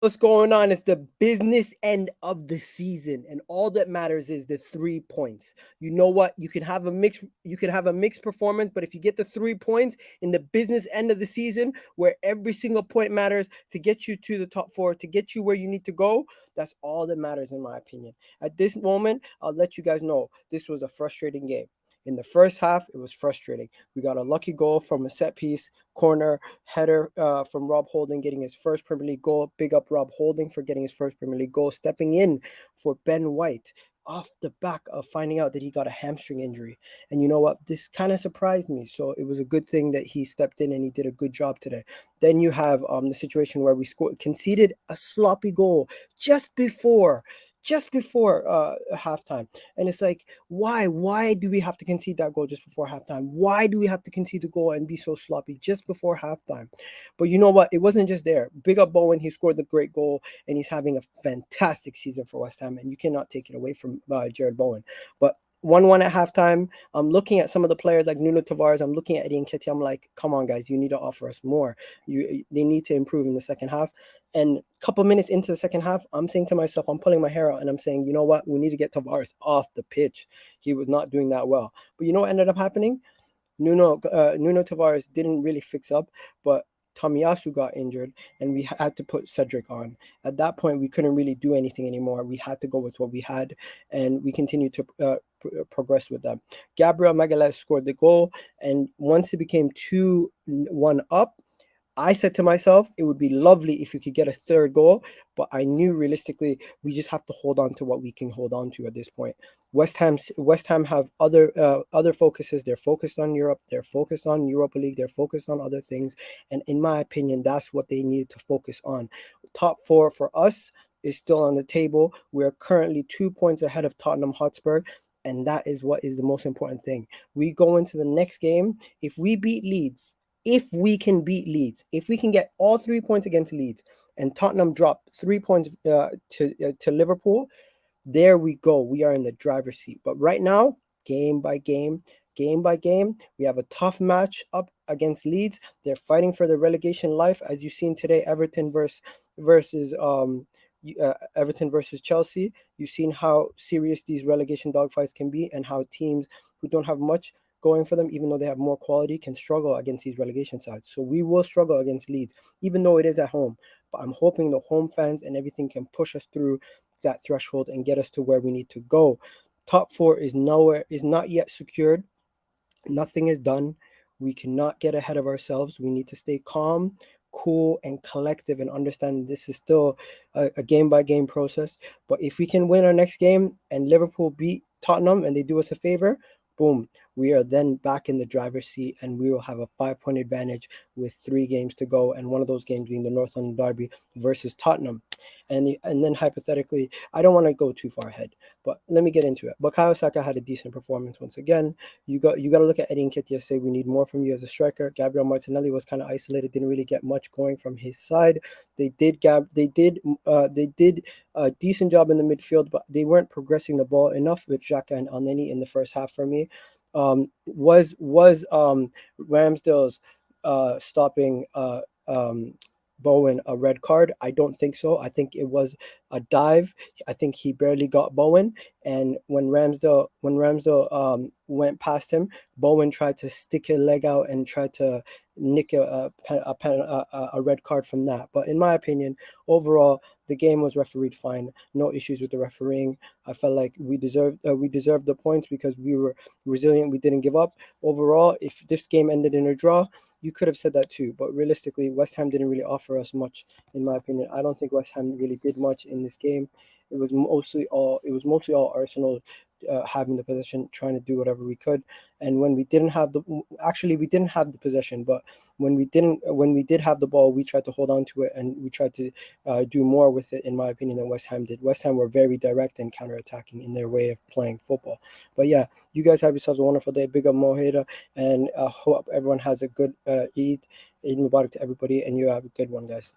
What's going on? It's the business end of the season, and all that matters is the 3 points. You know what? You can have a mixed performance, but if you get the 3 points in the business end of the season, where every single point matters to get you to the top four, to get you where you need to go, that's all that matters, in my opinion. At this moment, I'll let you guys know this was a frustrating game. In the first half, it was frustrating. We got a lucky goal from a set piece, corner, header from Rob Holding getting his first Premier League goal. Big up Rob Holding for getting his first Premier League goal, stepping in for Ben White off the back of finding out that he got a hamstring injury. And you know what? This kind of surprised me. So it was a good thing that he stepped in and he did a good job today. Then you have the situation where we conceded a sloppy goal just before halftime. And it's like, why do we have to concede that goal just before halftime? Why do we have to concede the goal and be so sloppy just before halftime? But you know what? It wasn't just there. Big up Bowen. He scored the great goal and he's having a fantastic season for West Ham, and you cannot take it away from Jared Bowen. But 1-1 at halftime. I'm looking at some of the players like Nuno Tavares. I'm looking at Eddie Nketiah. I'm like, come on, guys, you need to offer us more. They need to improve in the second half. And a couple minutes into the second half, I'm saying to myself, I'm pulling my hair out and I'm saying, you know what? We need to get Tavares off the pitch. He was not doing that well. But you know what ended up happening? Nuno Tavares didn't really fix up, but Tomiyasu got injured, and we had to put Cedric on. At that point, we couldn't really do anything anymore. We had to go with what we had, and we continued to progress with them. Gabriel Magalhaes scored the goal, and once it became 2-1 up, I said to myself, it would be lovely if we could get a third goal, but I knew realistically we just have to hold on to what we can hold on to at this point. West Ham have other focuses. They're focused on Europe. They're focused on Europa League. They're focused on other things, and in my opinion, that's what they need to focus on. Top four for us is still on the table. We're currently 2 points ahead of Tottenham Hotspur. And that is what is the most important thing. We go into the next game. If we beat Leeds, if we can beat Leeds, if we can get all 3 points against Leeds, and Tottenham drop 3 points to Liverpool, there we go. We are in the driver's seat. But right now, game by game, we have a tough match up against Leeds. They're fighting for the relegation life, as you've seen today. Everton versus Chelsea. You've seen how serious these relegation dogfights can be, and how teams who don't have much going for them, even though they have more quality, can struggle against these relegation sides. So we will struggle against Leeds, even though it is at home. But I'm hoping the home fans and everything can push us through that threshold and get us to where we need to go. Top four is not yet secured. Nothing is done. We cannot get ahead of ourselves. We need to stay calm, cool, and collective, and understand this is still a game by game process. But if we can win our next game and Liverpool beat Tottenham and they do us a favor, boom, we are then back in the driver's seat, and we will have a 5 point advantage with 3 games to go, and one of those games being the North London Derby versus Tottenham. And then hypothetically, I don't want to go too far ahead, but let me get into it. Bukayo Saka had a decent performance once again. You got to look at Eddie Nketiah, say we need more from you as a striker. Gabriel Martinelli was kind of isolated, didn't really get much going from his side. They did a decent job in the midfield, but they weren't progressing the ball enough with Xhaka and Elneny in the first half for me. Was Ramsdale's stopping Bowen a red card? I don't think so. I think it was a dive. I think he barely got Bowen, and when Ramsdale went past him, Bowen tried to stick his leg out and tried to nick a red card from that. But in my opinion, overall, the game was refereed fine. No issues with the refereeing. I felt like we deserved the points because we were resilient. We didn't give up. Overall, if this game ended in a draw, you could have said that too. But realistically, West Ham didn't really offer us much, in my opinion. I don't think West Ham really did much in this game. It was mostly all Arsenal having the possession, trying to do whatever we could. And when we didn't have we didn't have the possession, but when we did have the ball, we tried to hold on to it, and we tried to do more with it, in my opinion, than West Ham did. West Ham were very direct and counter-attacking in their way of playing football. But yeah, you guys have yourselves a wonderful day. Big up Moheda, and hope everyone has a good Eid Mubarak to everybody, and you have a good one, guys.